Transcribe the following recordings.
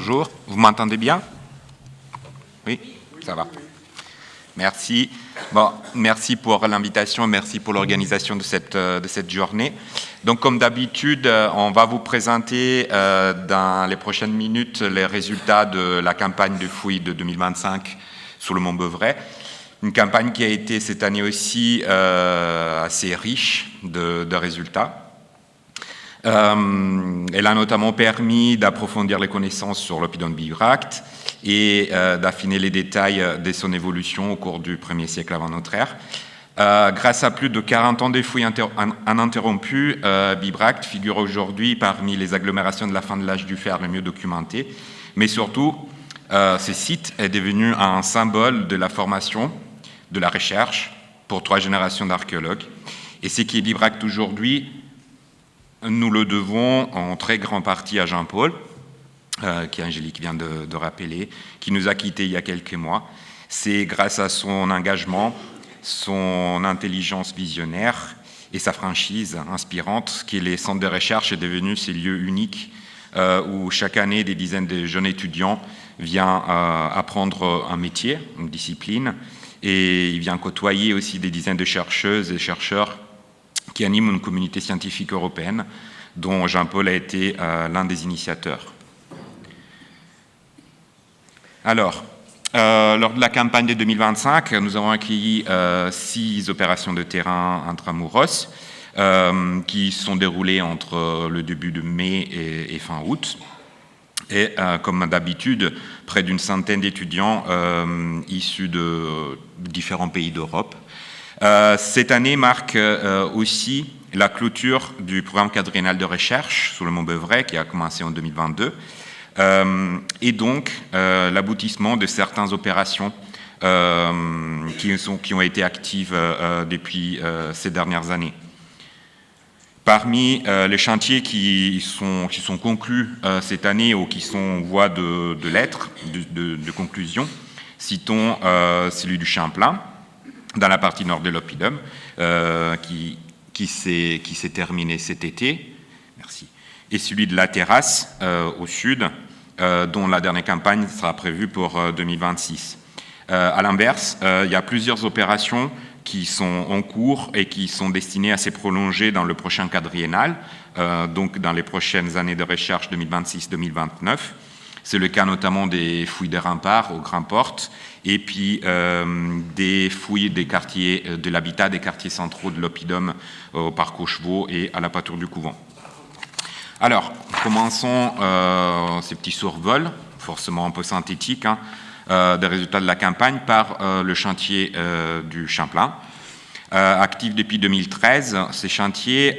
bonjour. Vous m'entendez bien? Oui, ça va. Merci. Bon, merci pour l'invitation, merci pour l'organisation de cette journée. Donc, comme d'habitude, on va vous présenter dans les prochaines minutes les résultats de la campagne de fouilles de 2025 sur le Mont Beuvray. Une campagne qui a été cette année aussi assez riche de résultats. Elle a notamment permis d'approfondir les connaissances sur l'oppidum bibracte et d'affiner les détails de son évolution au cours du 1er siècle avant notre ère. Grâce à plus de 40 ans de fouilles ininterrompues, Bibracte figure aujourd'hui parmi les agglomérations de la fin de l'âge du fer les mieux documentées, mais surtout, ce site est devenu un symbole de la formation, de la recherche pour 3 générations d'archéologues. Et ce qui est Bibracte aujourd'hui, nous le devons en très grande partie à Jean-Paul, qui Angélique vient de rappeler, qui nous a quittés il y a quelques mois. C'est grâce à son engagement, son intelligence visionnaire et sa franchise inspirante que les centres de recherche est devenu ces lieux uniques où chaque année des dizaines de jeunes étudiants viennent apprendre un métier, une discipline, et il vient côtoyer aussi des dizaines de chercheuses et chercheurs qui animent une communauté scientifique européenne dont Jean-Paul a été l'un des initiateurs. Alors, lors de la campagne de 2025, nous avons accueilli 6 opérations de terrain intramuros qui sont déroulées entre le début de mai et fin août. Et comme d'habitude, près d'une centaine d'étudiants issus de différents pays d'Europe. Cette année marque aussi la clôture du programme quadriennal de recherche sur le Mont Beuvray qui a commencé en 2022 et donc l'aboutissement de certaines opérations qui ont été actives depuis ces dernières années. Parmi les chantiers qui sont conclus cette année ou qui sont en voie de lettres, de conclusion, citons celui du Champlain, dans la partie nord de l'oppidum, qui s'est terminé cet été, merci, et celui de la terrasse au sud, dont la dernière campagne sera prévue pour 2026. À l'inverse, il y a plusieurs opérations qui sont en cours et qui sont destinées à se prolonger dans le prochain quadriennal, donc dans les prochaines années de recherche 2026-2029. C'est le cas notamment des fouilles des remparts aux Grandes Portes et puis des fouilles des quartiers, de l'habitat des quartiers centraux de l'oppidum au parc aux chevaux et à la pâture du couvent. Alors, commençons ces petits survols, forcément un peu synthétiques, des résultats de la campagne par le chantier du Champlain. Actif depuis 2013, ces chantiers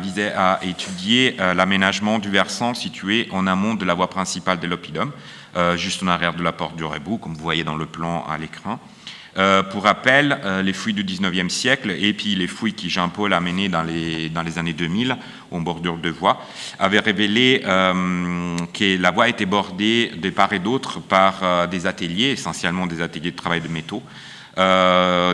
visaient à étudier l'aménagement du versant situé en amont de la voie principale de l'oppidum, juste en arrière de la porte du Rebou, comme vous voyez dans le plan à l'écran. Pour rappel, les fouilles du 19e siècle et puis les fouilles que Jean-Paul a menées dans les années 2000, en bordure de voie, avaient révélé que la voie était bordée de part et d'autre par des ateliers, essentiellement des ateliers de travail de métaux,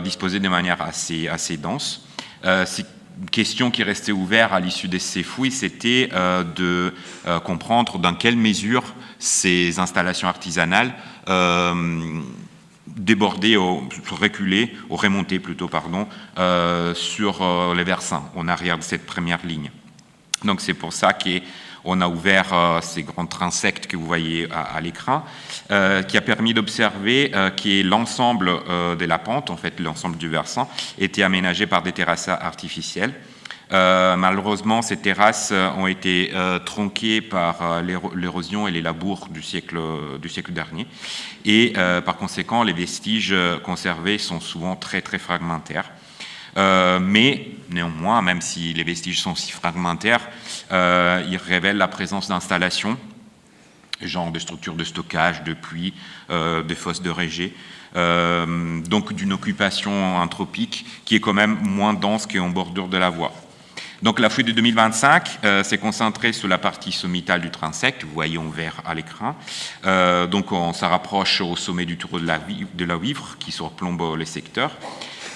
disposés de manière assez dense. Une question qui restait ouverte à l'issue de ces fouilles, c'était de comprendre dans quelle mesure ces installations artisanales déborder ou reculer, ou remonter plutôt, sur les versants, en arrière de cette première ligne. Donc c'est pour ça qu'on a ouvert ces grands transects que vous voyez à l'écran, qui a permis d'observer que l'ensemble de la pente, en fait l'ensemble du versant, était aménagé par des terrasses artificielles. Malheureusement, ces terrasses ont été tronquées par l'érosion et les labours du siècle dernier. Et par conséquent, les vestiges conservés sont souvent très, très fragmentaires. Mais néanmoins, même si les vestiges sont si fragmentaires, ils révèlent la présence d'installations, genre de structures de stockage, de puits, de fosses de rejet, donc d'une occupation anthropique qui est quand même moins dense qu'en bordure de la voie. Donc la fouille de 2025 s'est concentrée sur la partie sommitale du transect, vous voyez en vert à l'écran. Donc on se rapproche au sommet du tour de la Huivre qui surplombe les secteurs.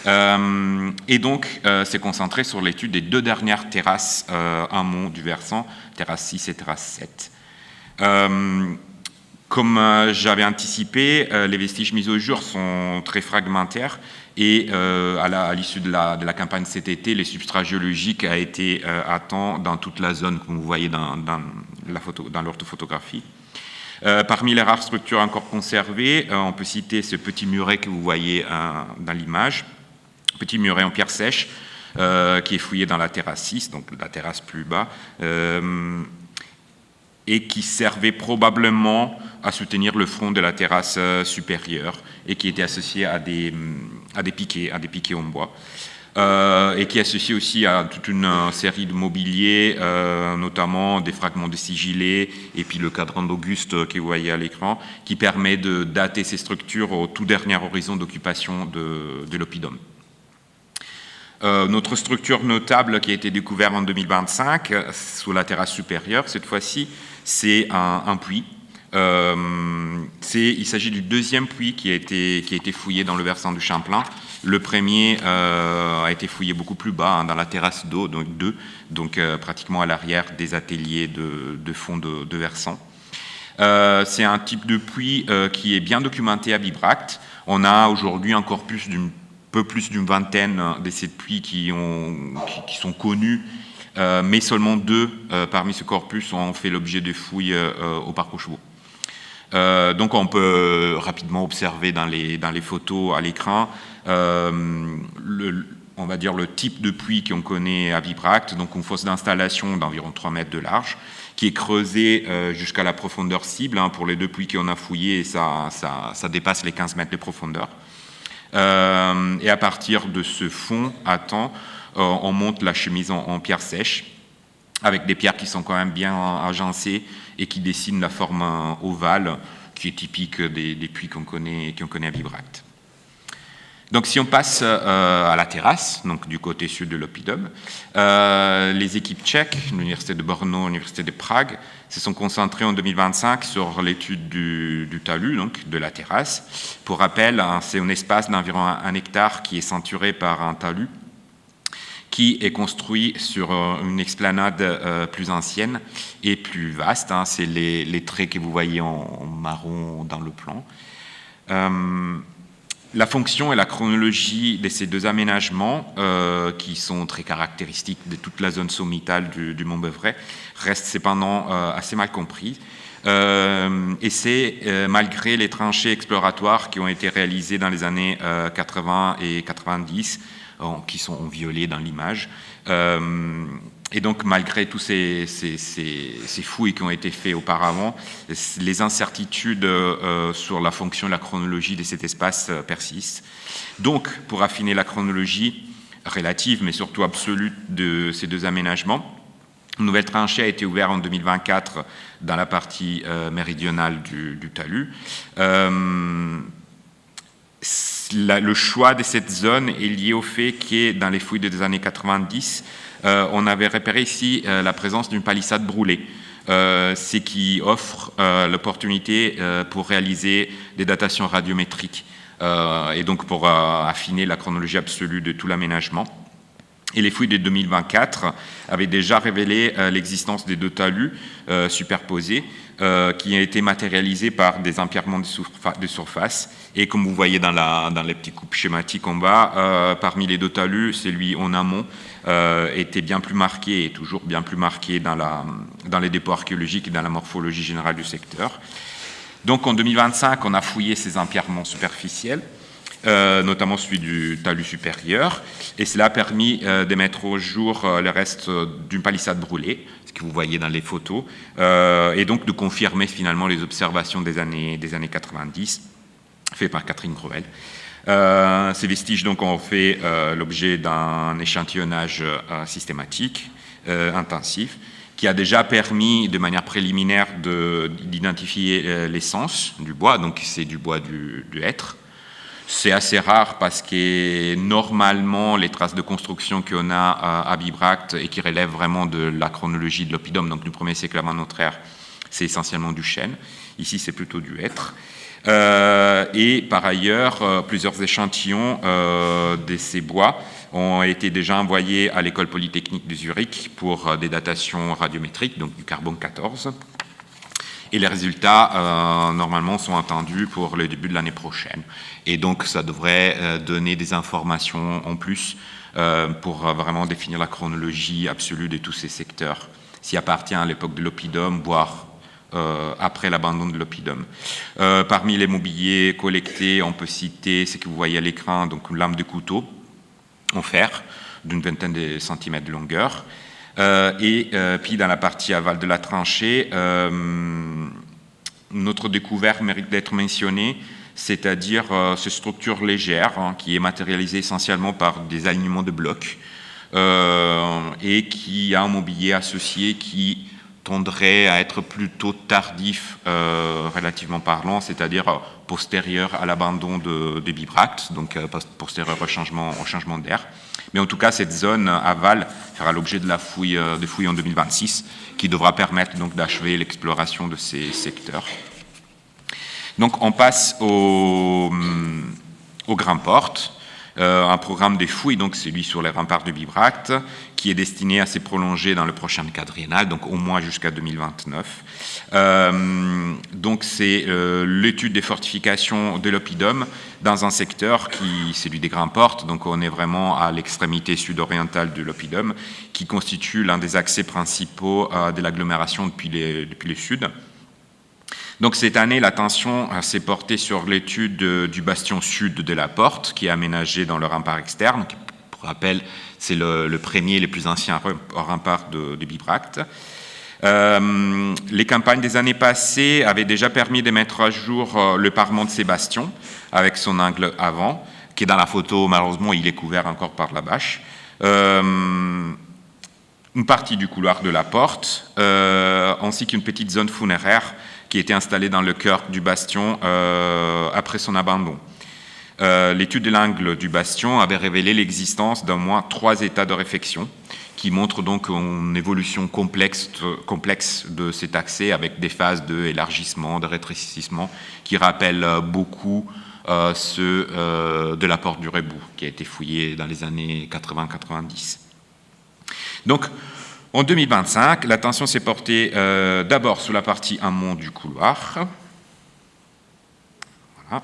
Et donc s'est concentré sur l'étude des 2 dernières terrasses amont du versant, terrasse 6 et terrasse 7. Comme j'avais anticipé, les vestiges mis au jour sont très fragmentaires et à l'issue de la campagne cet été, les substrats géologiques a été atteints dans toute la zone, comme vous voyez dans l'orthophotographie. Parmi les rares structures encore conservées, on peut citer ce petit muret que vous voyez dans l'image, petit muret en pierre sèche qui est fouillé dans la terrasse 6, donc la terrasse plus bas, et qui servait probablement à soutenir le front de la terrasse supérieure et qui était associé à des piquets en bois. Et qui est associé aussi à toute une série de mobilier, notamment des fragments de sigillés et puis le cadran d'Auguste que vous voyez à l'écran, qui permet de dater ces structures au tout dernier horizon d'occupation de l'oppidum. Notre structure notable qui a été découverte en 2025, sous la terrasse supérieure, cette fois-ci, c'est un puits. Il s'agit du deuxième puits qui a été fouillé dans le versant du Champlain. Le premier a été fouillé beaucoup plus bas, dans la terrasse d'eau, donc pratiquement à l'arrière des ateliers de fond de versant. C'est un type de puits qui est bien documenté à Bibracte. On a aujourd'hui encore peu plus d'une vingtaine de ces puits qui sont connus, mais seulement 2 parmi ce corpus ont fait l'objet de fouilles au parc aux chevaux. Donc on peut rapidement observer dans les photos à l'écran on va dire le type de puits qu'on connaît à Bibracte, donc une fosse d'installation d'environ 3 mètres de large, qui est creusée jusqu'à la profondeur cible. Pour les 2 puits qu'on a fouillés, ça dépasse les 15 mètres de profondeur. Et à partir de ce fond à temps, on monte la chemise en pierre sèche, avec des pierres qui sont quand même bien agencées et qui dessinent la forme ovale, qui est typique des puits qu'on connaît à Bibracte. Donc si on passe à la terrasse, donc du côté sud de l'oppidum, les équipes tchèques, l'Université de Brno, l'Université de Prague, se sont concentrées en 2025 sur l'étude du talus, donc de la terrasse. Pour rappel, c'est un espace d'environ 1 hectare qui est ceinturé par un talus qui est construit sur une explanade plus ancienne et plus vaste. C'est les traits que vous voyez en marron dans le plan. La fonction et la chronologie de ces 2 aménagements, qui sont très caractéristiques de toute la zone sommitale du Mont Beuvray, restent cependant assez mal compris. Et c'est malgré les tranchées exploratoires qui ont été réalisées dans les années 80 et 90, qui sont violées dans l'image. Et donc, malgré tous ces fouilles qui ont été faites auparavant, les incertitudes sur la fonction et la chronologie de cet espace persistent. Donc, pour affiner la chronologie relative, mais surtout absolue de ces 2 aménagements, une nouvelle tranchée a été ouverte en 2024 dans la partie méridionale du talus. Le choix de cette zone est lié au fait que dans les fouilles des années 90, on avait repéré ici la présence d'une palissade brûlée, ce qui offre l'opportunité pour réaliser des datations radiométriques et donc pour affiner la chronologie absolue de tout l'aménagement. Et les fouilles de 2024 avaient déjà révélé l'existence des 2 talus superposés qui ont été matérialisés par des empierrements de surface. Et comme vous voyez dans les petits coupes schématiques en bas, parmi les 2 talus, celui en amont était bien plus marqué et toujours bien plus marqué dans les dépôts archéologiques et dans la morphologie générale du secteur. Donc en 2025, on a fouillé ces empierrements superficiels, notamment celui du talus supérieur, et cela a permis de mettre au jour le reste d'une palissade brûlée, ce que vous voyez dans les photos, et donc de confirmer finalement les observations des années 90, faites par Catherine Groel. Ces vestiges donc ont fait l'objet d'un échantillonnage systématique, intensif, qui a déjà permis de manière préliminaire d'identifier l'essence du bois, donc c'est du bois du hêtre. C'est assez rare parce que normalement, les traces de construction qu'on a à Bibracte et qui relèvent vraiment de la chronologie de l'oppidum, donc du 1er siècle avant notre ère, c'est essentiellement du chêne. Ici, c'est plutôt du hêtre. Et par ailleurs, plusieurs échantillons de ces bois ont été déjà envoyés à l'école polytechnique de Zurich pour des datations radiométriques, donc du carbone 14. Et les résultats, normalement, sont attendus pour le début de l'année prochaine. Et donc, ça devrait donner des informations en plus pour vraiment définir la chronologie absolue de tous ces secteurs, s'y appartient à l'époque de l'oppidum, voire après l'abandon de l'oppidum. Parmi les mobiliers collectés, on peut citer ce que vous voyez à l'écran, donc une lame de couteau en fer d'une vingtaine de centimètres de longueur. Puis dans la partie aval de la tranchée, notre découverte mérite d'être mentionnée, c'est-à-dire cette structure légère qui est matérialisée essentiellement par des alignements de blocs et qui a un mobilier associé qui tendrait à être plutôt tardif relativement parlant, c'est-à-dire postérieur à l'abandon de Bibracte, donc postérieur au changement d'air. Mais en tout cas, cette zone aval fera l'objet de la fouille en 2026, qui devra permettre donc d'achever l'exploration de ces secteurs. Donc on passe aux grandes portes. Un programme de fouilles, donc celui sur les remparts de Bibracte, qui est destiné à se prolonger dans le prochain quadriennal, donc au moins jusqu'à 2029. Donc c'est l'étude des fortifications de l'oppidum dans un secteur qui, celui des grandes portes, donc on est vraiment à l'extrémité sud-orientale de l'oppidum, qui constitue l'un des accès principaux de l'agglomération depuis le sud. Donc cette année, l'attention s'est portée sur l'étude du bastion sud de la porte, qui est aménagé dans le rempart externe. Pour rappel, c'est le premier et le plus ancien rempart de Bibracte. Les campagnes des années passées avaient déjà permis de mettre à jour le parement de ces bastions, avec son angle avant, qui est dans la photo, malheureusement, il est couvert encore par la bâche. Une partie du couloir de la porte, ainsi qu'une petite zone funéraire qui était installée dans le cœur du bastion après son abandon. L'étude de l'angle du bastion avait révélé l'existence d'au moins 3 états de réfection, qui montrent donc une évolution complexe de cet accès avec des phases d'élargissement, de rétrécissement, qui rappellent beaucoup ceux de la porte du Rebou, qui a été fouillée dans les années 80-90. Donc, en 2025, l'attention s'est portée d'abord sur la partie amont du couloir, voilà.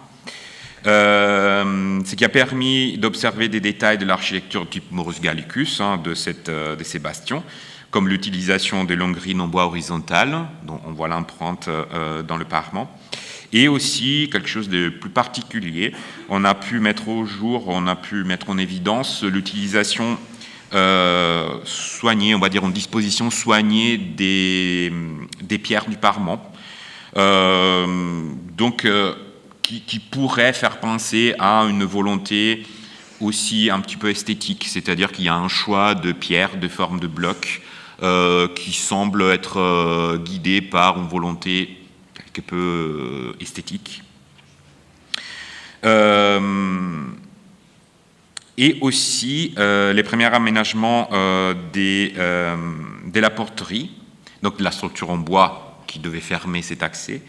Ce qui a permis d'observer des détails de l'architecture type Maurus Gallicus de ces bastions, comme l'utilisation de longues grines en bois horizontales, dont on voit l'empreinte dans le parement, et aussi quelque chose de plus particulier, on a pu mettre au jour, on a pu mettre en évidence l'utilisation soignée, on va dire en disposition soignée des pierres du parement, qui pourrait faire penser à une volonté aussi un petit peu esthétique, c'est-à-dire qu'il y a un choix de pierres, de formes de blocs, qui semble être guidé par une volonté quelque peu esthétique. Et aussi les premiers aménagements de la porterie, donc de la structure en bois qui devait fermer cet accès,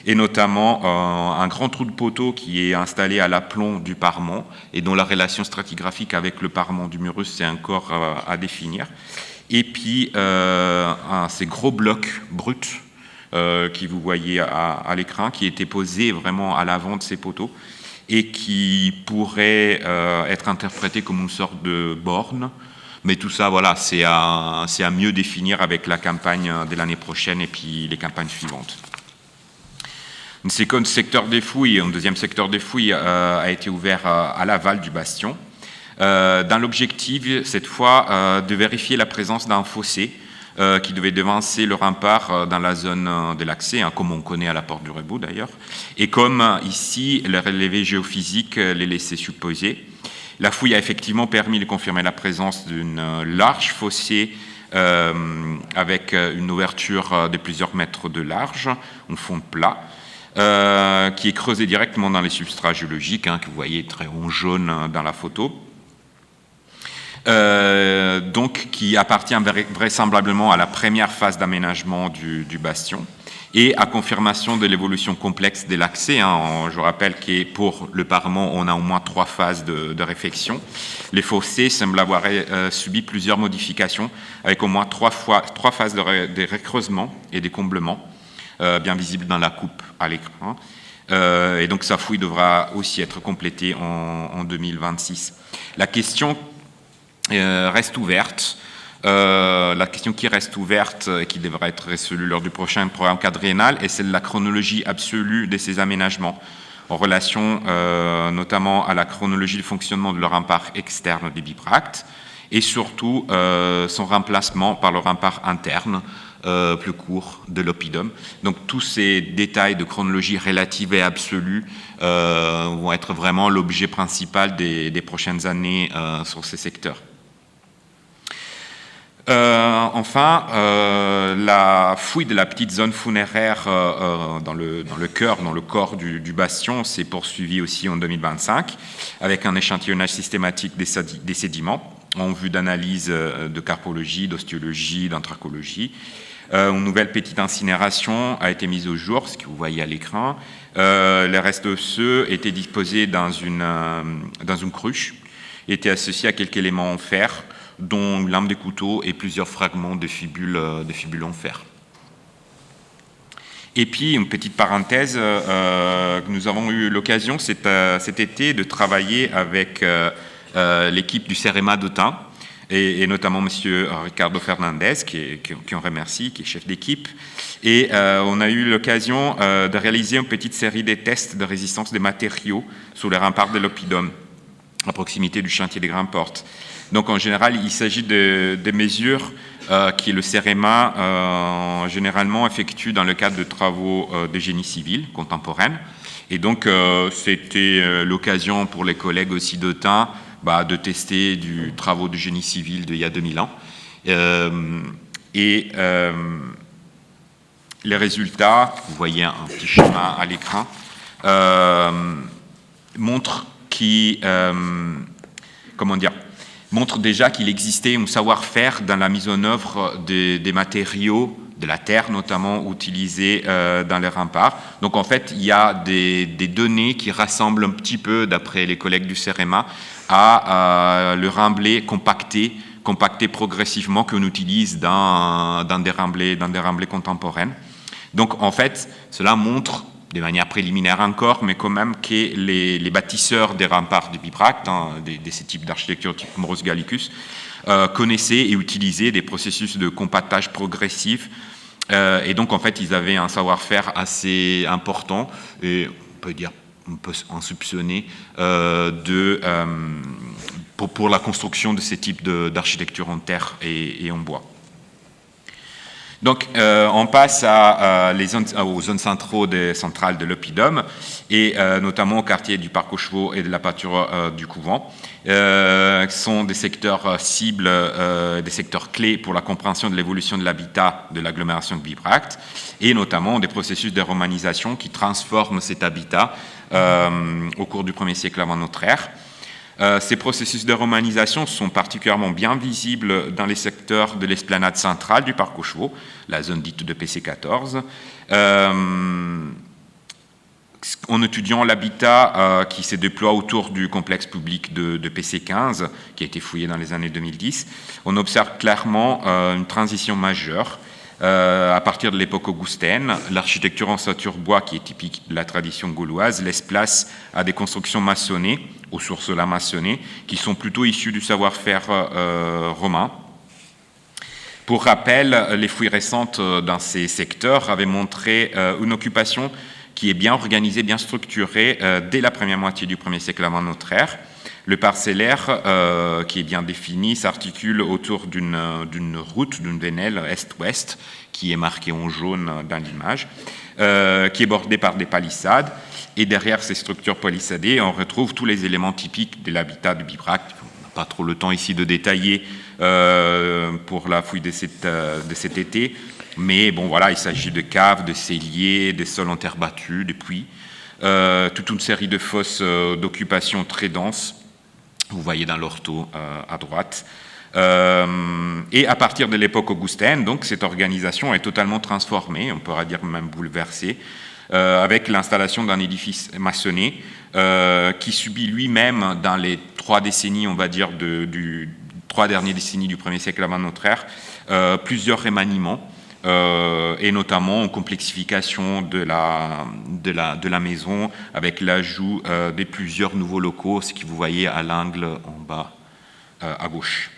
et notamment un grand trou de poteau qui est installé à l'aplomb du parement et dont la relation stratigraphique avec le parement du Murus c'est encore à définir. Et puis ces gros blocs bruts que vous voyez à l'écran, qui étaient posés vraiment à l'avant de ces poteaux, et qui pourrait être interprété comme une sorte de borne. Mais tout ça, voilà, c'est à mieux définir avec la campagne de l'année prochaine et puis les campagnes suivantes. Un second secteur des fouilles, un deuxième secteur des fouilles a été ouvert à l'aval du bastion, dans l'objectif, cette fois, de vérifier la présence d'un fossé qui devait devancer le rempart dans la zone de l'accès, comme on connaît à la porte du Rebou d'ailleurs, et comme ici, le relevé géophysique les laissait supposer. La fouille a effectivement permis de confirmer la présence d'une large fossé avec une ouverture de plusieurs mètres de large, un fond plat, qui est creusé directement dans les substrats géologiques, que vous voyez très en jaune dans la photo. Donc qui appartient vraisemblablement à la première phase d'aménagement du bastion et à confirmation de l'évolution complexe de l'accès. Je rappelle que pour le parement, on a au moins 3 phases de réfection. Les fossés semblent avoir subi plusieurs modifications avec au moins 3 phases de recreusement et de comblement, bien visible dans la coupe à l'écran. Et donc sa fouille devra aussi être complétée en 2026. La question reste ouverte. La question qui reste ouverte et qui devra être résolue lors du prochain programme quadriennal est celle de la chronologie absolue de ces aménagements, en relation notamment à la chronologie de fonctionnement de le rempart externe du BIPRACT et surtout son remplacement par le rempart interne plus court de l'oppidum. Donc tous ces détails de chronologie relative et absolue vont être vraiment l'objet principal des prochaines années sur ces secteurs. Enfin, la fouille de la petite zone funéraire dans le cœur, dans le corps du bastion s'est poursuivie aussi en 2025 avec un échantillonnage systématique des sédiments en vue d'analyse de carpologie, d'ostéologie, d'anthracologie. Une nouvelle petite incinération a été mise au jour, ce que vous voyez à l'écran. Les restes osseux étaient disposés dans une cruche, étaient associés à quelques éléments en fer, dont une lame de couteau et plusieurs fragments de fibules en fer. Et puis, une petite parenthèse, nous avons eu l'occasion cet été de travailler avec l'équipe du CEREMA d'Autun, et notamment M. Ricardo Fernandez, qui on remercie, qui est chef d'équipe. Et on a eu l'occasion de réaliser une petite série de tests de résistance des matériaux sur les remparts de l'oppidum, à proximité du chantier des Grandes-Portes. Donc en général, il s'agit de mesures que le CEREMA généralement effectue dans le cadre de travaux de génie civil contemporaine. Et donc c'était l'occasion pour les collègues aussi d'Autun de tester du travaux de génie civil d'il y a 2000 ans. Les résultats, vous voyez un petit schéma à l'écran, montrent montre déjà qu'il existait un savoir-faire dans la mise en œuvre des matériaux, de la terre notamment, utilisés dans les remparts. Donc en fait, il y a des données qui rassemblent un petit peu, d'après les collègues du CEREMA, à le remblai compacté progressivement qu'on utilise dans des remblais contemporaines. Donc en fait, cela montre de manière préliminaire encore, mais quand même que les bâtisseurs des remparts du BIPRACT, de ces types d'architecture type Morus Gallicus, connaissaient et utilisaient des processus de compactage progressif. Et donc, en fait, ils avaient un savoir-faire assez important, et on peut en soupçonner, pour la construction de ces types d'architecture en terre et en bois. Donc, on passe aux zones centrales de l'oppidum, et notamment au quartier du parc aux chevaux et de la pâture du couvent, qui sont des secteurs cibles, des secteurs clés pour la compréhension de l'évolution de l'habitat de l'agglomération de BIPRACT, et notamment des processus de romanisation qui transforment cet habitat au cours du 1er siècle avant notre ère. Ces processus de romanisation sont particulièrement bien visibles dans les secteurs de l'esplanade centrale du parc aux chevaux, la zone dite de PC14, en étudiant l'habitat qui se déploie autour du complexe public de PC15, qui a été fouillé dans les années 2010, on observe clairement une transition majeure. À partir de l'époque augustaine, l'architecture en ossature-bois, qui est typique de la tradition gauloise, laisse place à des constructions maçonnées, aux sources de la maçonnée, qui sont plutôt issues du savoir-faire romain. Pour rappel, les fouilles récentes dans ces secteurs avaient montré une occupation qui est bien organisée, bien structurée dès la première moitié du 1er siècle avant notre ère. Le parcellaire, qui est bien défini, s'articule autour d'une route, d'une vénelle est-ouest, qui est marquée en jaune dans l'image, qui est bordée par des palissades. Et derrière ces structures palissadées, on retrouve tous les éléments typiques de l'habitat de BIPRACT. On n'a pas trop le temps ici de détailler pour la fouille de cet été, mais bon, voilà, il s'agit de caves, de celliers, des sols en terre battue, des puits, toute une série de fosses d'occupation très denses. Vous voyez dans l'ortho à droite. Et à partir de l'époque augustaine, donc, cette organisation est totalement transformée, on pourra dire même bouleversée, avec l'installation d'un édifice maçonné qui subit lui-même, dans les 3 décennies, on va dire, 3 dernières décennies du 1er siècle avant notre ère, plusieurs remaniements et notamment en complexification de la maison avec l'ajout de plusieurs nouveaux locaux, ce que vous voyez à l'angle en bas à gauche.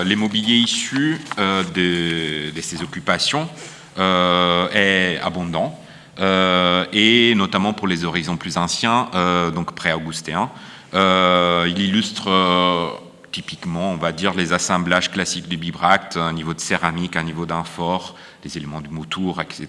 Les mobiliers issus de ces occupations est abondant, et notamment pour les horizons plus anciens, donc pré-augustéens. Il illustre typiquement, on va dire, les assemblages classiques du bibracte, un niveau de céramique, un niveau d'amphore, les éléments du moutour, etc.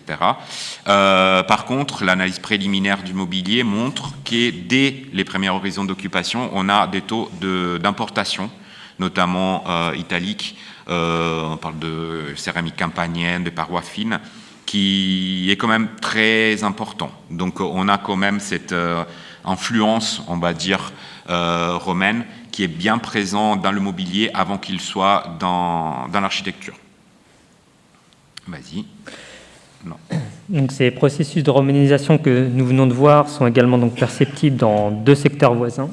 Par contre, l'analyse préliminaire du mobilier montre que dès les premiers horizons d'occupation, on a des taux d'importation, notamment italique, on parle de céramique campanienne, de parois fines, qui est quand même très important. Donc on a quand même cette influence, on va dire, romaine, qui est bien présent dans le mobilier avant qu'il soit dans l'architecture. Vas-y. Non. Donc ces processus de romanisation que nous venons de voir sont également donc perceptibles dans deux secteurs voisins.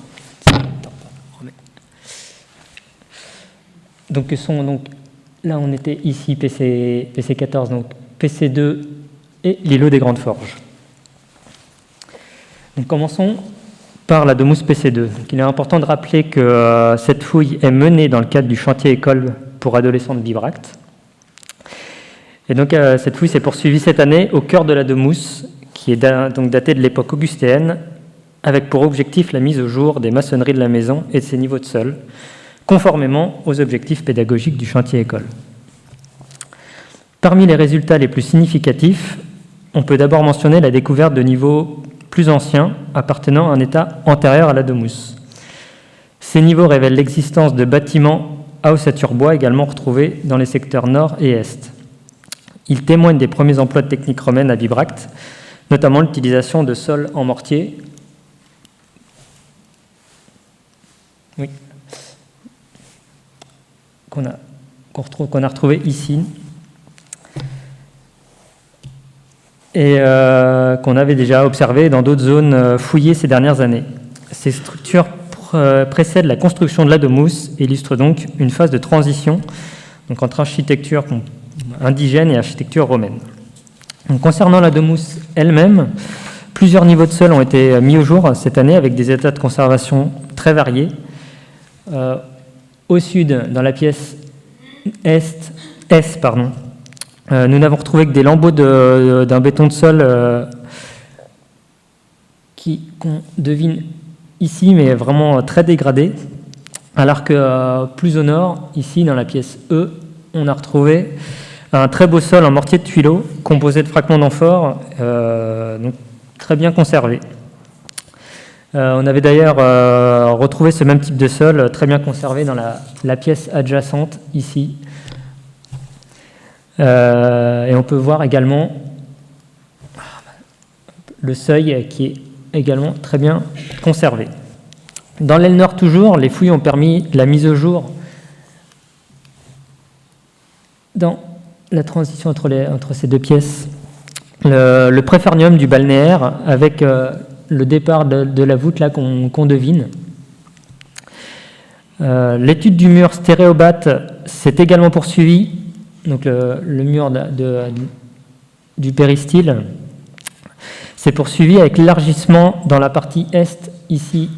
Donc, là, on était ici, PC14, donc PC2 et l'îlot des Grandes Forges. Donc, commençons par la Domus PC2. Donc, il est important de rappeler que cette fouille est menée dans le cadre du chantier école pour adolescents de Bibracte. Et donc, cette fouille s'est poursuivie cette année au cœur de la Domus, qui est donc datée de l'époque augustéenne, avec pour objectif la mise au jour des maçonneries de la maison et de ses niveaux de sol, conformément aux objectifs pédagogiques du chantier école. Parmi les résultats les plus significatifs, on peut d'abord mentionner la découverte de niveaux plus anciens appartenant à un état antérieur à la Domus. Ces niveaux révèlent l'existence de bâtiments à ossature bois également retrouvés dans les secteurs nord et est. Ils témoignent des premiers emplois de techniques romaines à Bibracte, notamment l'utilisation de sols en mortier. Oui. Qu'on a retrouvé ici et qu'on avait déjà observé dans d'autres zones fouillées ces dernières années. Ces structures précèdent la construction de la Domus et illustrent donc une phase de transition donc entre architecture indigène et architecture romaine. Donc, concernant la Domus elle-même, plusieurs niveaux de sol ont été mis au jour cette année avec des états de conservation très variés. Au sud, dans la pièce est, nous n'avons retrouvé que des lambeaux d'un béton de sol qu'on devine ici, mais vraiment très dégradé, alors que plus au nord, ici, dans la pièce E, on a retrouvé un très beau sol en mortier de tuileaux, composé de fragments d'amphore, donc très bien conservé. On avait d'ailleurs retrouvé ce même type de sol très bien conservé dans la pièce adjacente ici. Et on peut voir également le seuil qui est également très bien conservé. Dans l'aile nord toujours, les fouilles ont permis la mise au jour dans la transition entre ces deux pièces. Le préfernium du balnéaire avec le départ de la voûte là qu'on devine. L'étude du mur stéréobate s'est également poursuivie, donc le mur du péristyle s'est poursuivi avec l'élargissement dans la partie est ici.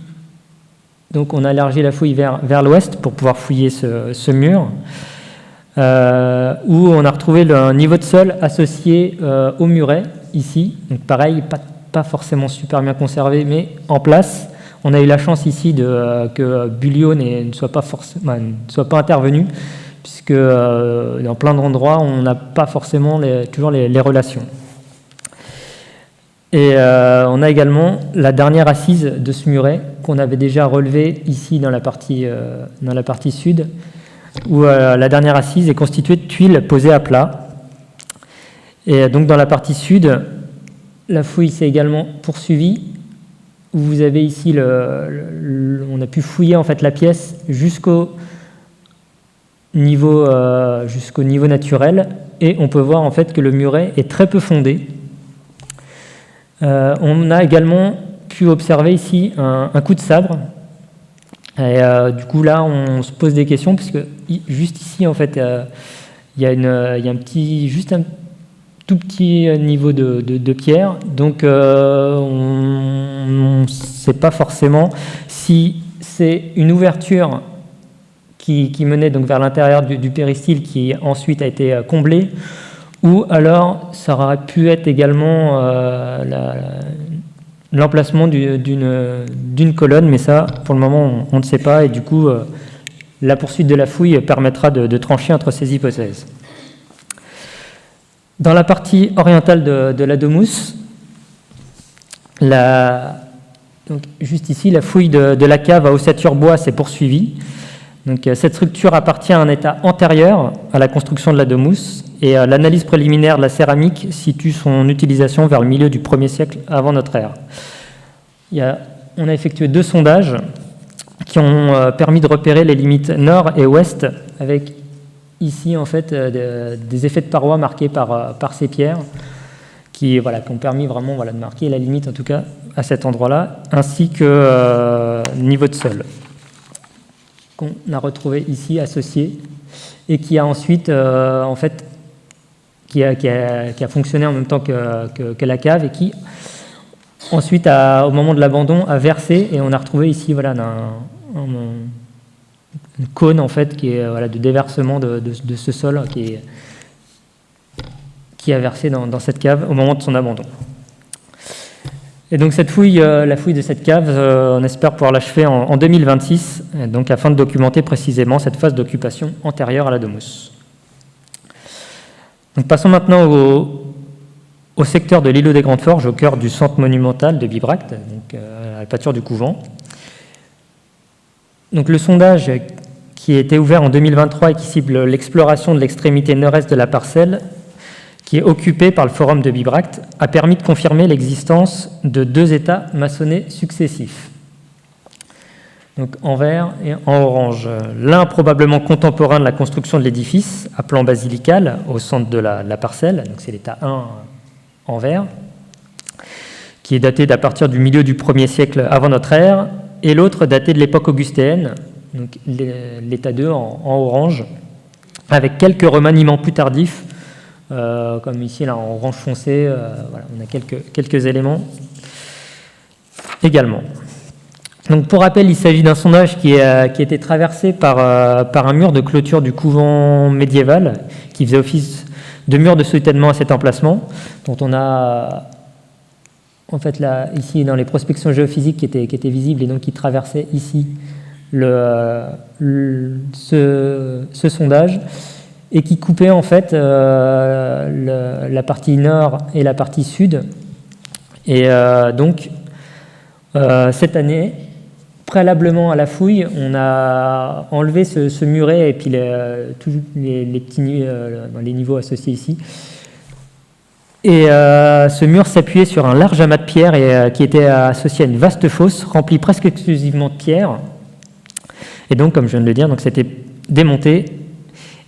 Donc on a élargi la fouille vers l'ouest pour pouvoir fouiller ce mur, où on a retrouvé un niveau de sol associé au muret ici. Donc pareil, pas forcément super bien conservé, mais en place. On a eu la chance ici que Bullio ne soit pas intervenu, puisque dans plein d'endroits, on n'a pas forcément toujours les relations. Et on a également la dernière assise de ce muret qu'on avait déjà relevée ici dans la partie sud, où la dernière assise est constituée de tuiles posées à plat. Et donc dans la partie sud, la fouille s'est également poursuivie, où vous avez ici, on a pu fouiller en fait la pièce jusqu'au niveau naturel, et on peut voir en fait que le muret est très peu fondé. On a également pu observer ici un coup de sabre, et du coup là on se pose des questions, puisque juste ici en fait il il y a juste un tout petit niveau de pierre, donc on ne sait pas forcément si c'est une ouverture qui menait donc vers l'intérieur du péristyle qui ensuite a été comblée, ou alors ça aurait pu être également l'emplacement d'une colonne, mais ça, pour le moment, on ne sait pas, et du coup, la poursuite de la fouille permettra de trancher entre ces hypothèses. Dans la partie orientale de la Domus, donc juste ici, la fouille de la cave à ossature-bois s'est poursuivie. Donc, cette structure appartient à un état antérieur à la construction de la Domus, et l'analyse préliminaire de la céramique situe son utilisation vers le milieu du 1er siècle avant notre ère. On a effectué 2 sondages qui ont permis de repérer les limites nord et ouest, avec ici en fait des effets de parois marqués par ces pierres qui ont permis vraiment de marquer la limite, en tout cas à cet endroit-là, ainsi que niveau de sol qu'on a retrouvé ici associé et qui a ensuite qui a fonctionné en même temps que la cave, et qui ensuite au moment de l'abandon a versé, et on a retrouvé ici une cône en fait qui est de déversement de ce sol qui a versé dans cette cave au moment de son abandon. Et donc cette fouille, la fouille de cette cave, on espère pouvoir l'achever en 2026, donc afin de documenter précisément cette phase d'occupation antérieure à la Domus. Donc passons maintenant au secteur de l'îlot des Grandes Forges, au cœur du centre monumental de Bibracte, donc à la pâture du couvent. Donc le sondage qui a été ouvert en 2023 et qui cible l'exploration de l'extrémité nord-est de la parcelle, qui est occupée par le forum de Bibracte, a permis de confirmer l'existence de 2 états maçonnés successifs, donc en vert et en orange. L'un probablement contemporain de la construction de l'édifice, à plan basilical, au centre de la parcelle, donc c'est l'état 1 en vert, qui est daté d'à partir du milieu du 1er siècle avant notre ère, et l'autre daté de l'époque augustéenne, donc l'état 2 en orange, avec quelques remaniements plus tardifs, comme ici là, en orange foncé, on a quelques éléments également. Donc pour rappel, il s'agit d'un sondage qui a été traversé par un mur de clôture du couvent médiéval, qui faisait office de mur de soutènement à cet emplacement, dont on a en fait là, ici dans les prospections géophysiques qui étaient visibles et donc qui traversaient ici ce sondage, et qui coupait en fait la partie nord et la partie sud. Et donc cette année, préalablement à la fouille, on a enlevé ce muret et puis les petits les niveaux associés ici. Et ce mur s'appuyait sur un large amas de pierres et qui était associé à une vaste fosse remplie presque exclusivement de pierres. Et donc, comme je viens de le dire, donc c'était démonté.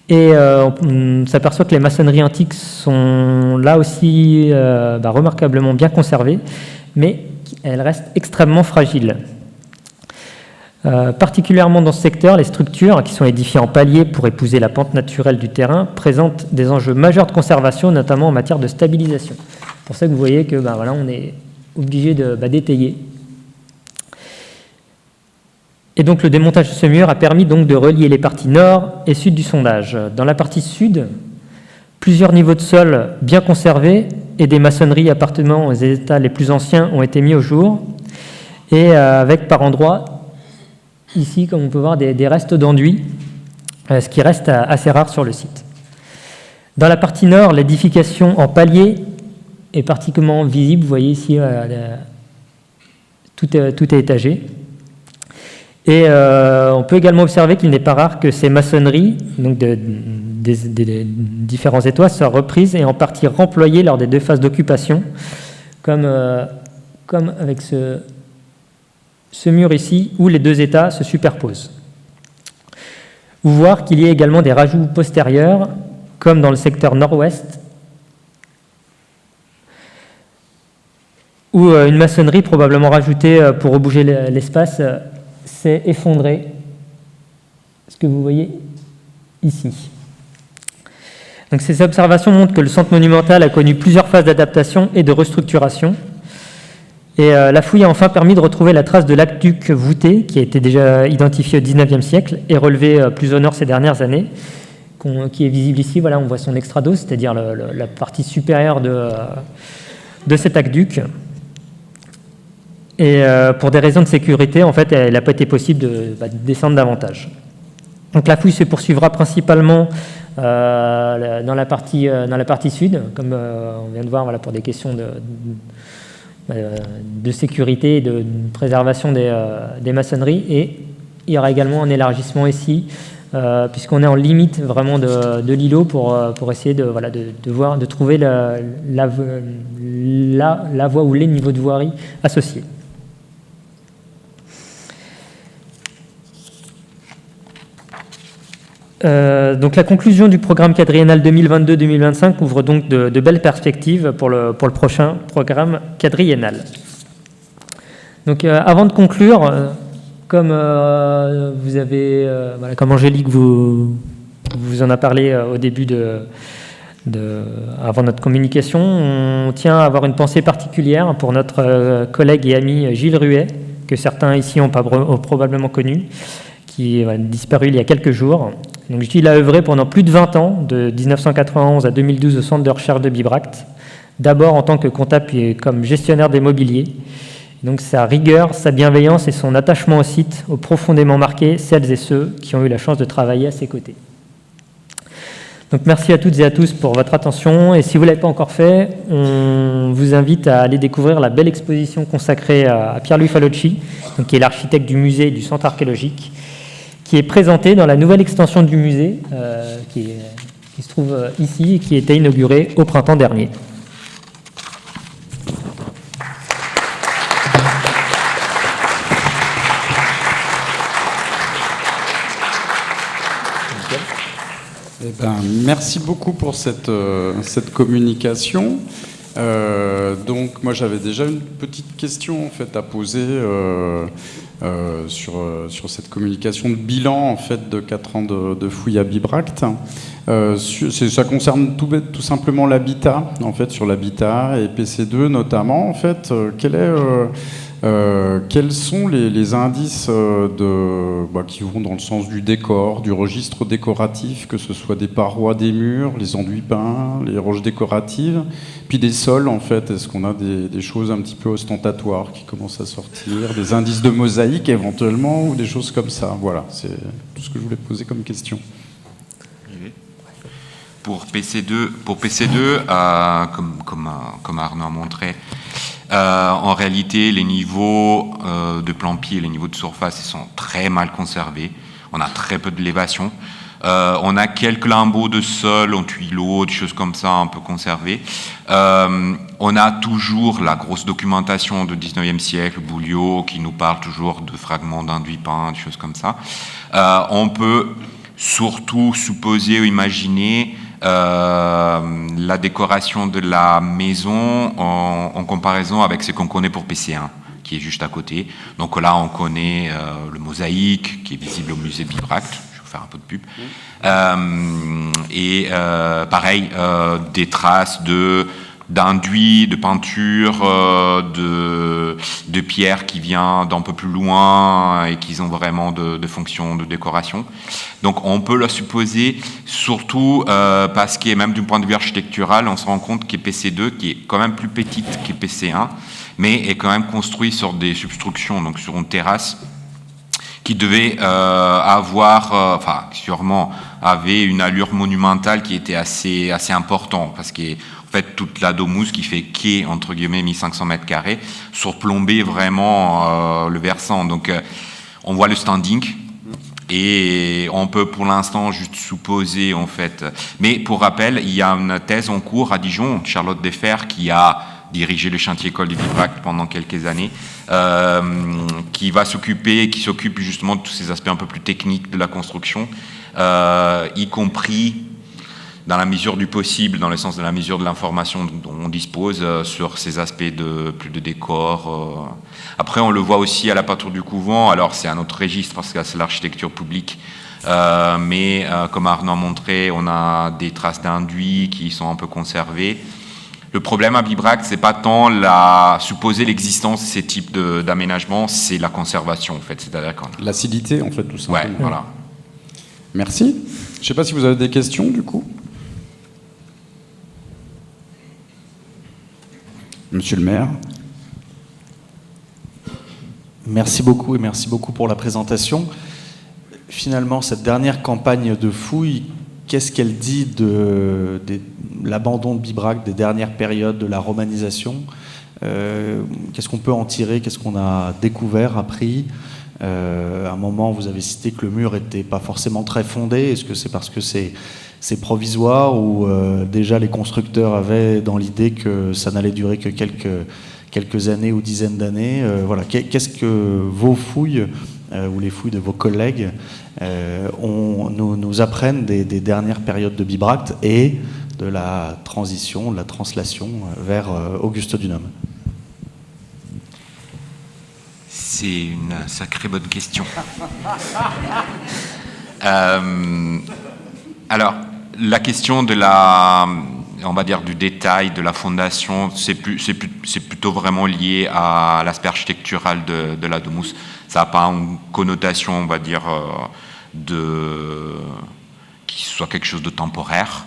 Et on s'aperçoit que les maçonneries antiques sont là aussi remarquablement bien conservées, mais elles restent extrêmement fragiles. Particulièrement dans ce secteur, les structures qui sont édifiées en paliers pour épouser la pente naturelle du terrain présentent des enjeux majeurs de conservation, notamment en matière de stabilisation. C'est pour ça que vous voyez que on est obligé d'étayer. Et donc le démontage de ce mur a permis donc de relier les parties nord et sud du sondage. Dans la partie sud, plusieurs niveaux de sol bien conservés et des maçonneries appartenant aux états les plus anciens ont été mis au jour, et avec par endroits ici, comme on peut voir, des restes d'enduit, ce qui reste assez rare sur le site. Dans la partie nord, l'édification en palier est particulièrement visible. Vous voyez ici, tout est étagé. Et on peut également observer qu'il n'est pas rare que ces maçonneries, donc des différents étoiles, soient reprises et en partie remployées lors des 2 phases d'occupation, comme avec ce mur ici, où les 2 états se superposent. Vous voyez qu'il y a également des rajouts postérieurs, comme dans le secteur nord-ouest, où une maçonnerie probablement rajoutée pour rebouger l'espace s'est effondrée, ce que vous voyez ici. Donc ces observations montrent que le centre monumental a connu plusieurs phases d'adaptation et de restructuration. Et la fouille a enfin permis de retrouver la trace de l'aqueduc voûté, qui a été déjà identifié au XIXe siècle et relevé plus au nord ces dernières années, qui est visible ici. Voilà, on voit son extrados, c'est-à-dire la partie supérieure de cet aqueduc. Et pour des raisons de sécurité, en fait, il n'a pas été possible de descendre davantage. Donc la fouille se poursuivra principalement dans la partie sud, comme on vient de voir, voilà, pour des questions de sécurité et de préservation des maçonneries. Et il y aura également un élargissement ici, puisqu'on est en limite vraiment de l'îlot pour essayer de trouver la voie ou les niveaux de voirie associés. Donc la conclusion du programme quadriennal 2022-2025 ouvre donc de belles perspectives pour le prochain programme quadriennal. Donc avant de conclure, comme vous avez, comme Angélique vous en a parlé au début avant notre communication, on tient à avoir une pensée particulière pour notre collègue et ami Gilles Ruet, que certains ici ont probablement connu, qui est disparu il y a quelques jours. Donc, Gilles a œuvré pendant plus de 20 ans, de 1991 à 2012 au centre de recherche de Bibracte, d'abord en tant que comptable puis comme gestionnaire des mobiliers. Donc sa rigueur, sa bienveillance et son attachement au site ont profondément marqué celles et ceux qui ont eu la chance de travailler à ses côtés. Donc merci à toutes et à tous pour votre attention, et si vous ne l'avez pas encore fait, on vous invite à aller découvrir la belle exposition consacrée à Pierre-Louis Falocci, donc qui est l'architecte du musée et du centre archéologique, qui est présentée dans la nouvelle extension du musée qui se trouve ici et qui a été inaugurée au printemps dernier. Eh ben, merci beaucoup pour cette communication. Donc moi j'avais déjà une petite question en fait à poser sur cette communication de bilan en fait de 4 ans de fouilles à Bibracte. Ça concerne tout simplement l'habitat en fait, sur l'habitat et PC2 notamment en fait. Quels sont les indices qui vont dans le sens du décor, du registre décoratif, que ce soit des parois, des murs, les enduits peints, les roches décoratives, puis des sols en fait. Est-ce qu'on a des choses un petit peu ostentatoires qui commencent à sortir, des indices de mosaïque éventuellement ou des choses comme ça? Voilà, c'est tout ce que je voulais poser comme question. Pour PC2, comme Arnaud a montré, en réalité, les niveaux de plan-pied, les niveaux de surface, ils sont très mal conservés. On a très peu d'élévation. On a quelques limbeaux de sol en tuyaux, des choses comme ça un peu conservées. On a toujours la grosse documentation du 19e siècle, Bouliot, qui nous parle toujours de fragments d'induits peints, des choses comme ça. On peut surtout supposer ou imaginer la décoration de la maison en comparaison avec ce qu'on connaît pour PC1, qui est juste à côté. Donc là, on connaît le mosaïque, qui est visible au musée de Bibracte. Je vais vous faire un peu de pub. Pareil, des traces d'induits, de peinture, de pierres qui viennent d'un peu plus loin et qui ont vraiment de fonction de décoration. Donc on peut le supposer, surtout parce que même du point de vue architectural, on se rend compte que PC2, qui est quand même plus petite que PC1, mais est quand même construit sur des substructions, donc sur une terrasse, qui devait sûrement avait une allure monumentale qui était assez importante, parce que en fait, toute la domus qui fait quai, entre guillemets, 1500 mètres carrés, surplombait vraiment le versant. Donc, on voit le standing et on peut pour l'instant juste supposer, en fait. Mais pour rappel, il y a une thèse en cours à Dijon, Charlotte Defer, qui a dirigé le chantier école de Bibracte pendant quelques années, qui s'occupe justement de tous ces aspects un peu plus techniques de la construction, y compris dans la mesure du possible, dans le sens de la mesure de l'information dont on dispose sur ces aspects plus de décor. Après, on le voit aussi à la peinture du couvent. Alors, c'est un autre registre parce que c'est l'architecture publique mais comme Arnaud a montré, on a des traces d'induits qui sont un peu conservées. Le problème à Bibracte, c'est pas tant supposer l'existence de ces types d'aménagements, c'est la conservation en fait. C'est-à-dire l'acidité en fait tout simplement. Ouais, voilà. Merci. Je ne sais pas si vous avez des questions du coup. Monsieur le maire. Merci beaucoup et merci beaucoup pour la présentation. Finalement, cette dernière campagne de fouilles, qu'est-ce qu'elle dit de l'abandon de Bibracte, des dernières périodes de la romanisation? Qu'est-ce qu'on peut en tirer? Qu'est-ce qu'on a découvert, appris? À un moment, vous avez cité que le mur n'était pas forcément très fondé. Est-ce que c'est parce que c'est provisoire ou déjà les constructeurs avaient dans l'idée que ça n'allait durer que quelques années ou dizaines d'années? Voilà. Qu'est-ce que vos fouilles ou les fouilles de vos collègues nous apprennent des dernières périodes de Bibracte et de la transition, de la translation vers Auguste Dunhomme? C'est une sacrée bonne question. Alors, la question on va dire du détail de la fondation, c'est plutôt vraiment lié à l'aspect architectural de la Domus. Ça n'a pas une connotation, on va dire, qui soit quelque chose de temporaire.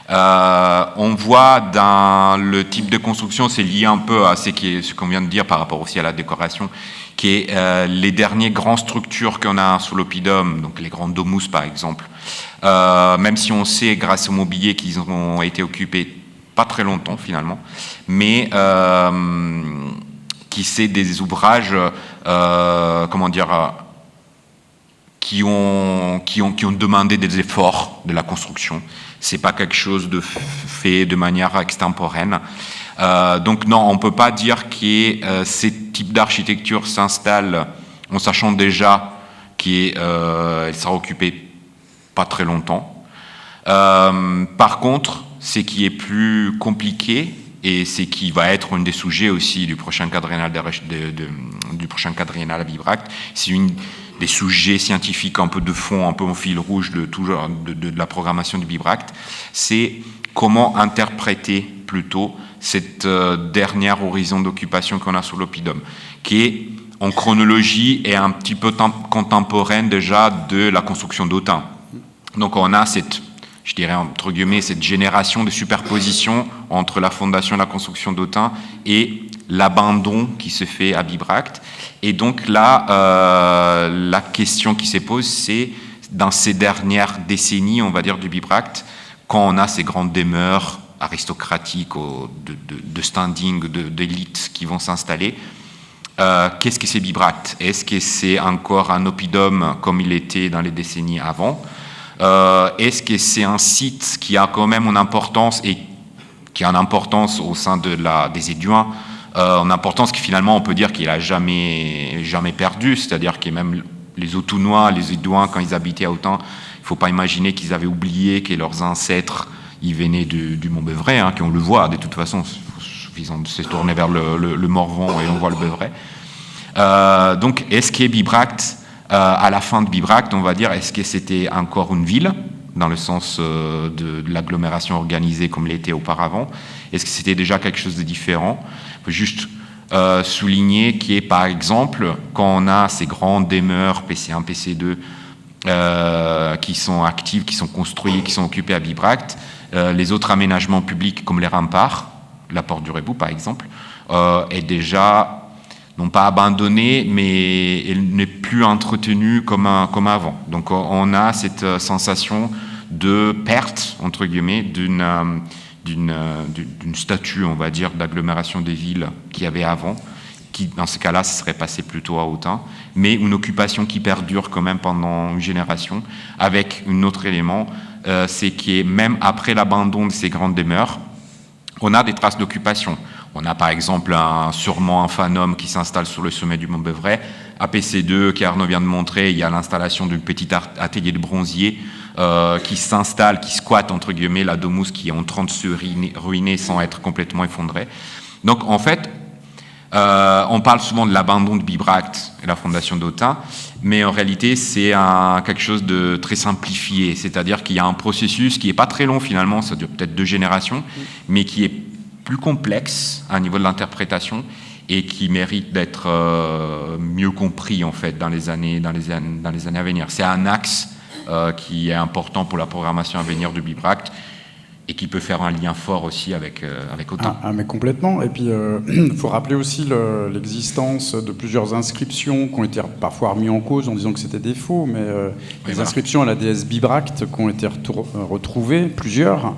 On voit dans le type de construction, c'est lié un peu à ce qu'on vient de dire par rapport aussi à la décoration, qui est les dernières grandes structures qu'on a sous l'oppidum, donc les grandes domus par exemple. Même si on sait grâce au mobilier qu'ils ont été occupés pas très longtemps finalement, mais qui c'est des ouvrages, comment dire, qui ont demandé des efforts de la construction. C'est pas quelque chose de fait de manière extemporaine. Donc non, on peut pas dire que ces types d'architecture s'installent en sachant déjà qu'elle sera occupée pas très longtemps. Par contre, ce qui est plus compliqué, et c'est qui va être un des sujets aussi du prochain quadriennal du prochain quadriennal à Bibracte, c'est une des sujets scientifiques un peu de fond, un peu en fil rouge de la programmation du Bibracte, c'est comment interpréter plutôt cette dernière horizon d'occupation qu'on a sur l'oppidum, qui est en chronologie et un petit peu contemporaine déjà de la construction d'Autun. Donc on a je dirais entre guillemets, cette génération de superposition entre la fondation et la construction d'Autun et l'abandon qui se fait à Bibracte. Et donc là, la question qui se pose, c'est dans ces dernières décennies, on va dire, du Bibracte, quand on a ces grandes demeures aristocratiques de standing, d'élite qui vont s'installer, qu'est-ce que c'est Bibracte? Est-ce que c'est encore un oppidum comme il était dans les décennies avant? Est-ce que c'est un site qui a quand même une importance et qui a une importance au sein des Éduins, une importance qui finalement on peut dire qu'il a jamais perdu, c'est-à-dire que même les Autounois, les Éduins, quand ils habitaient à Autun, il ne faut pas imaginer qu'ils avaient oublié que leurs ancêtres ils venaient du Mont Beuvray, hein, qu'on le voit de toute façon, suffisant de se tourner vers le Morvan et on voit le Beuvray. Donc est-ce que Bibracte, à la fin de Bibracte, on va dire, est-ce que c'était encore une ville, dans le sens de l'agglomération organisée comme l'était auparavant? Est-ce que c'était déjà quelque chose de différent? Il faut juste souligner qu'il y a, par exemple, quand on a ces grandes demeures PC1, PC2 qui sont actives, qui sont construites, qui sont occupées à Bibracte, les autres aménagements publics comme les remparts, la porte du Rebou par exemple, est déjà non pas abandonnée, mais elle n'est plus entretenue comme avant. Donc on a cette sensation de perte, entre guillemets, d'une statue, on va dire, d'agglomération des villes qu'il y avait avant, qui dans ce cas-là se serait passé plutôt à Autun, mais une occupation qui perdure quand même pendant une génération, avec un autre élément, c'est que même après l'abandon de ces grandes demeures, on a des traces d'occupation. On a par exemple sûrement un fanum qui s'installe sur le sommet du Mont Beuvray. À PC2, qu'Arnaud vient de montrer, il y a l'installation d'un petit atelier de bronzier qui s'installe, qui squatte entre guillemets la domus qui est en train de se ruiner sans être complètement effondrée. Donc en fait, On parle souvent de l'abandon de Bibracte et la fondation d'Autun, mais en réalité, c'est quelque chose de très simplifié. C'est-à-dire qu'il y a un processus qui n'est pas très long finalement, ça dure peut-être 2 générations, mais qui est plus complexe à niveau de l'interprétation et qui mérite d'être mieux compris en fait dans les années à venir. C'est un axe qui est important pour la programmation à venir de Bibracte et qui peut faire un lien fort aussi avec Autun. Mais complètement. Et puis, il faut rappeler aussi l'existence de plusieurs inscriptions qui ont été parfois remises en cause en disant que c'était des faux, mais les inscriptions à la déesse Bibracte qui ont été retrouvées, plusieurs,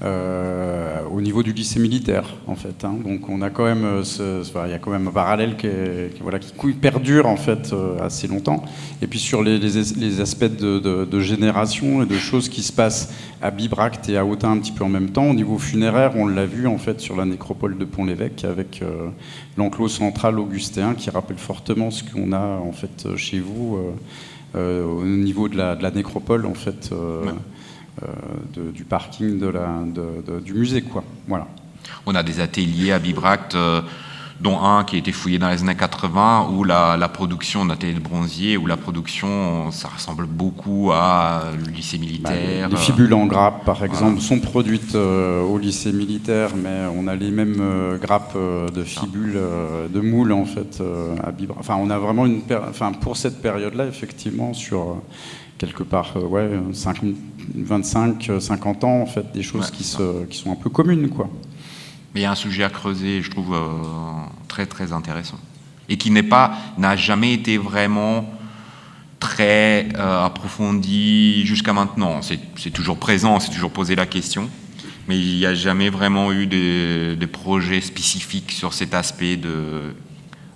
au niveau du lycée militaire, en fait. Donc, on a quand même, il y a quand même un parallèle qui perdure en fait assez longtemps. Et puis sur les aspects de génération et de choses qui se passent à Bibracte et à Autun un petit peu en même temps. Au niveau funéraire, on l'a vu en fait sur la nécropole de Pont-l'Évêque avec l'enclos central augustéen qui rappelle fortement ce qu'on a en fait chez vous au niveau de la nécropole en fait. Du parking du musée, quoi. Voilà. On a des ateliers à Bibracte, dont un qui a été fouillé dans les années 80, où la production d'ateliers de bronzier, où la production, ça ressemble beaucoup à le lycée militaire. Les fibules en grappe, par exemple, sont produites au lycée militaire, mais on a les mêmes grappes de fibules, de moules, en fait, à Bibracte. Enfin, on a vraiment pour cette période-là, effectivement, sur... quelque part, 25, 50 ans, en fait, des choses qui sont un peu communes, quoi. Mais il y a un sujet à creuser, je trouve, très, très intéressant. Et qui n'a jamais été vraiment très approfondi jusqu'à maintenant. C'est toujours présent, c'est toujours posé la question, mais il n'y a jamais vraiment eu des projets spécifiques sur cet aspect de...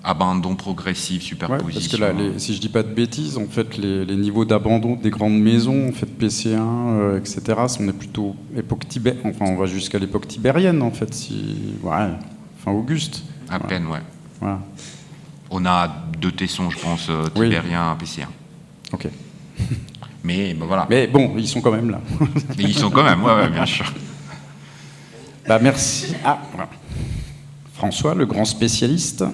abandon progressif, superposition. Parce que là, si je dis pas de bêtises, en fait, les niveaux d'abandon des grandes maisons, en fait, PC1, etc., on est plutôt époque tibérienne. Enfin, on va jusqu'à l'époque tibérienne, en fait, enfin, Auguste. À peine, ouais. Voilà. On a 2 tessons, je pense, tibériens à PC1. Ok. Mais voilà. Mais bon, ils sont quand même là. Et ils sont quand même, ouais, bien sûr. Merci. Voilà. François, le grand spécialiste.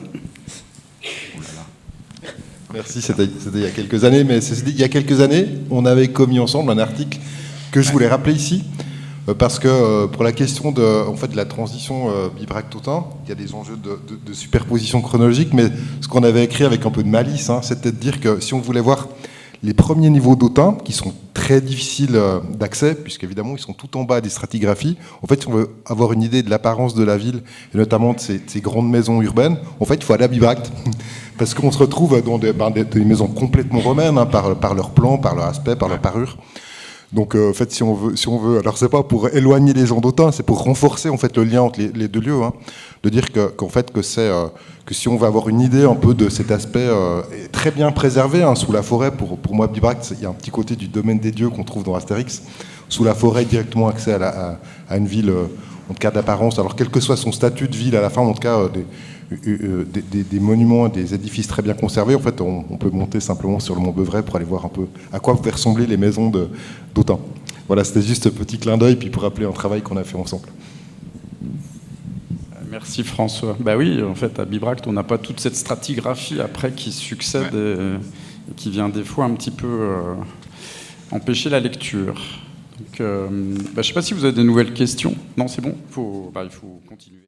Merci, c'était il y a quelques années, mais il y a quelques années, on avait commis ensemble un article que je voulais rappeler ici, parce que pour la question de la transition Bibracte-Autun, il y a des enjeux de superposition chronologique, mais ce qu'on avait écrit avec un peu de malice, c'était de dire que si on voulait voir les premiers niveaux d'Autun, qui sont très difficiles d'accès, puisqu'évidemment ils sont tout en bas des stratigraphies. En fait, si on veut avoir une idée de l'apparence de la ville, et notamment de ces grandes maisons urbaines, en fait, il faut aller à Bibracte. Parce qu'on se retrouve dans des maisons complètement romaines, par leur plan, par leur aspect, par leur parure. Donc, en fait, si on veut, alors c'est pas pour éloigner les gens d'Autun, c'est pour renforcer en fait le lien entre les 2 lieux, de dire qu'en fait que si on veut avoir une idée un peu de cet aspect très bien préservé sous la forêt, pour moi Bibracte, il y a un petit côté du domaine des dieux qu'on trouve dans Astérix, sous la forêt directement accès à une ville en tout cas d'apparence, alors quel que soit son statut de ville à la fin, en tout cas des monuments, des édifices très bien conservés. En fait, on peut monter simplement sur le Mont Beuvray pour aller voir un peu à quoi pouvaient ressembler les maisons d'Autun. Voilà, c'était juste un petit clin d'œil, puis pour rappeler un travail qu'on a fait ensemble. Merci François. Bah oui, en fait, à Bibracte, on n'a pas toute cette stratigraphie après qui succède et qui vient des fois un petit peu empêcher la lecture. Donc, je ne sais pas si vous avez de nouvelles questions. Non, c'est bon, il faut continuer.